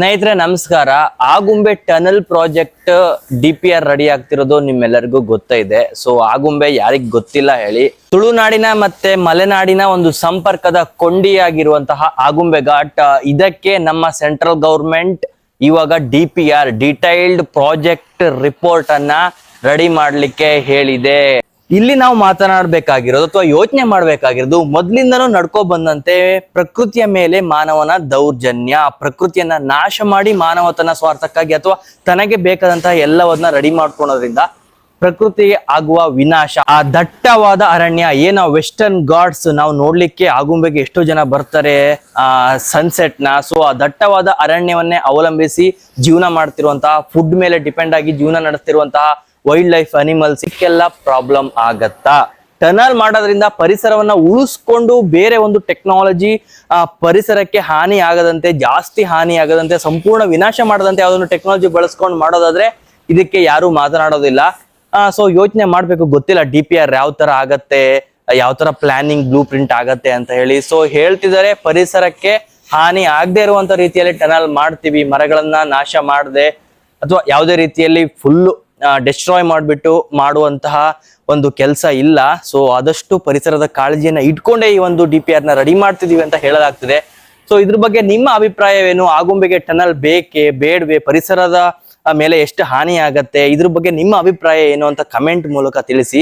ಸ್ನೇಹಿತರೆ ನಮಸ್ಕಾರ. Agumbe tunnel project DPR ready ಆಗ್ತಿರೋದು ನಿಮ್ಮೆಲ್ಲರಿಗೂ ಗೊತ್ತಿದೆ. ಸೊ ಆಗುಂಬೆ ಯಾರಿಗ್ ಗೊತ್ತಿಲ್ಲ ಹೇಳಿ. ತುಳುನಾಡಿನ ಮತ್ತೆ ಮಲೆನಾಡಿನ ಒಂದು ಸಂಪರ್ಕದ ಕೊಂಡಿಯಾಗಿರುವಂತಹ ಆಗುಂಬೆ ಘಾಟ್, ಇದಕ್ಕೆ ನಮ್ಮ ಸೆಂಟ್ರಲ್ ಗೌರ್ಮೆಂಟ್ ಇವಾಗ DPR ಡಿಟೈಲ್ಡ್ ಪ್ರಾಜೆಕ್ಟ್ ರಿಪೋರ್ಟ್ ಅನ್ನ ರೆಡಿ ಮಾಡ್ಲಿಕ್ಕೆ ಹೇಳಿದೆ. ಇಲ್ಲಿ ನಾವು ಮಾತನಾಡಬೇಕಾಗಿರೋದು ಅಥವಾ ಯೋಚನೆ ಮಾಡಬೇಕಾಗಿರೋದು, ಮೊದ್ಲಿಂದನೂ ನಡ್ಕೊ ಬಂದಂತೆ ಪ್ರಕೃತಿಯ ಮೇಲೆ ಮಾನವನ ದೌರ್ಜನ್ಯ, ಪ್ರಕೃತಿಯನ್ನ ನಾಶ ಮಾಡಿ ಮಾನವತನ ಸ್ವಾರ್ಥಕ್ಕಾಗಿ ಅಥವಾ ತನಗೆ ಬೇಕಾದಂತಹ ಎಲ್ಲವನ್ನ ರೆಡಿ ಮಾಡ್ಕೊಳೋದ್ರಿಂದ ಪ್ರಕೃತಿಗೆ ಆಗುವ ವಿನಾಶ. ಆ ದಟ್ಟವಾದ ಅರಣ್ಯ ಏನೋ ವೆಸ್ಟರ್ನ್ ಘಾಟ್ಸ್ ನಾವು ನೋಡ್ಲಿಕ್ಕೆ ಆಗುಂಬೆಗೆ ಎಷ್ಟೋ ಜನ ಬರ್ತಾರೆ ಸನ್ಸೆಟ್ ನ. ಸೊ ಆ ದಟ್ಟವಾದ ಅರಣ್ಯವನ್ನೇ ಅವಲಂಬಿಸಿ ಜೀವನ ಮಾಡ್ತಿರುವಂತಹ, ಫುಡ್ ಮೇಲೆ ಡಿಪೆಂಡ್ ಆಗಿ ಜೀವನ ನಡೆಸ್ತಿರುವಂತಹ ವೈಲ್ಡ್ ಲೈಫ್ ಅನಿಮಲ್ಸ್ ಇದಕ್ಕೆಲ್ಲ ಪ್ರಾಬ್ಲಮ್ ಆಗತ್ತಾ? ಟನಲ್ ಮಾಡೋದ್ರಿಂದ ಪರಿಸರವನ್ನ ಉಳಿಸ್ಕೊಂಡು ಬೇರೆ ಒಂದು ಟೆಕ್ನಾಲಜಿ ಪರಿಸರಕ್ಕೆ ಹಾನಿ ಆಗದಂತೆ, ಜಾಸ್ತಿ ಹಾನಿ ಆಗದಂತೆ, ಸಂಪೂರ್ಣ ವಿನಾಶ ಮಾಡದಂತೆ ಯಾವ್ದೊಂದು ಟೆಕ್ನಾಲಜಿ ಬಳಸ್ಕೊಂಡು ಮಾಡೋದಾದ್ರೆ ಇದಕ್ಕೆ ಯಾರು ಮಾತನಾಡೋದಿಲ್ಲ. ಸೊ ಯೋಚನೆ ಮಾಡ್ಬೇಕು. ಗೊತ್ತಿಲ್ಲ DPR ಯಾವ ತರ ಆಗತ್ತೆ, ಯಾವ ತರ ಪ್ಲಾನಿಂಗ್ ಬ್ಲೂ ಪ್ರಿಂಟ್ ಆಗತ್ತೆ ಅಂತ ಹೇಳಿ. ಸೊ ಹೇಳ್ತಿದ್ದಾರೆ ಪರಿಸರಕ್ಕೆ ಹಾನಿ ಆಗದೆ ಇರುವಂತ ರೀತಿಯಲ್ಲಿ ಟನಲ್ ಮಾಡ್ತೀವಿ, ಮರಗಳನ್ನ ನಾಶ ಮಾಡದೆ ಅಥವಾ ಯಾವುದೇ ರೀತಿಯಲ್ಲಿ ಫುಲ್ ಡೆಸ್ಟ್ರಾಯ್ ಮಾಡಿಬಿಟ್ಟು ಮಾಡುವಂತಹ ಒಂದು ಕೆಲಸ ಇಲ್ಲ. ಸೊ ಆದಷ್ಟು ಪರಿಸರದ ಕಾಳಜಿಯನ್ನ ಇಟ್ಕೊಂಡೇ ಈ ಒಂದು DPR ನ ರೆಡಿ ಮಾಡ್ತಿದೀವಿ ಅಂತ ಹೇಳಲಾಗ್ತಿದೆ. ಸೊ ಇದ್ರ ಬಗ್ಗೆ ನಿಮ್ಮ ಅಭಿಪ್ರಾಯವೇನು? ಆಗುಂಬೆಗೆ ಟನಲ್ ಬೇಕೇ ಬೇಡವೇ? ಪರಿಸರದ ಮೇಲೆ ಎಷ್ಟು ಹಾನಿ ಆಗತ್ತೆ? ಇದ್ರ ಬಗ್ಗೆ ನಿಮ್ಮ ಅಭಿಪ್ರಾಯ ಏನು ಅಂತ ಕಮೆಂಟ್ ಮೂಲಕ ತಿಳಿಸಿ.